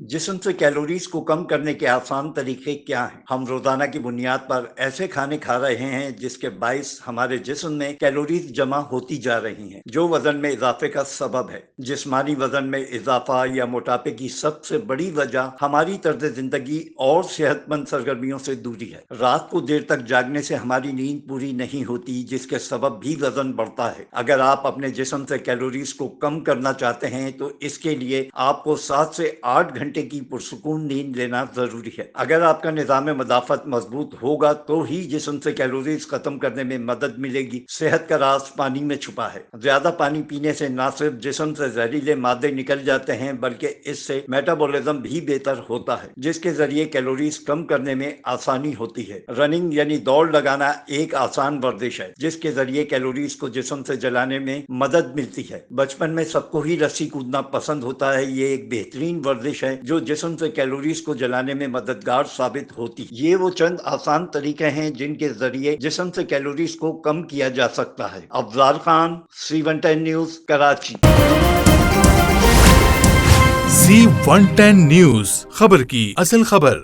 जिस्म से कैलोरीज को कम करने के आसान तरीके क्या हैं? हम रोजाना की बुनियाद पर ऐसे खाने खा रहे हैं जिसके बाइस हमारे जिस्म में कैलोरीज जमा होती जा रही हैं, जो वजन में इजाफे का सबब है। जिस्मानी वजन में इजाफा या मोटापे की सबसे बड़ी वजह हमारी तर्ज जिंदगी और सेहतमंद सरगर्मियों से दूरी है। रात को देर तक जागने से हमारी नींद पूरी नहीं होती, जिसके सबब भी वजन बढ़ता है। अगर आप अपने जिस्म से कैलोरीज को कम करना चाहते हैं तो इसके लिए आपको 7 से 8 घंटे की पुरसुकून नींद लेना जरूरी है। अगर आपका निज़ाम मदाफत मजबूत होगा तो ही जिस्म से कैलोरीज खत्म करने में मदद मिलेगी। सेहत का राज पानी में छुपा है। ज्यादा पानी पीने से न सिर्फ जिस्म से जहरीले मादे निकल जाते हैं बल्कि इससे मेटाबॉलिज्म भी बेहतर होता है, जिसके जरिए कैलोरीज कम करने में आसानी होती है। रनिंग यानी दौड़ लगाना एक आसान वर्जिश है जिसके जरिए कैलोरीज को जिस्म से जलाने में मदद मिलती है। बचपन में सबको ही रस्सी कूदना पसंद होता है। ये एक बेहतरीन वर्जिश है जो जिस्म से कैलोरीज को जलाने में मददगार साबित होती। ये वो चंद आसान तरीके हैं जिनके जरिए जिस्म से कैलोरीज को कम किया जा सकता है। Afzal Khan, C110 news, Karachi. C110 news, खबर की असल खबर।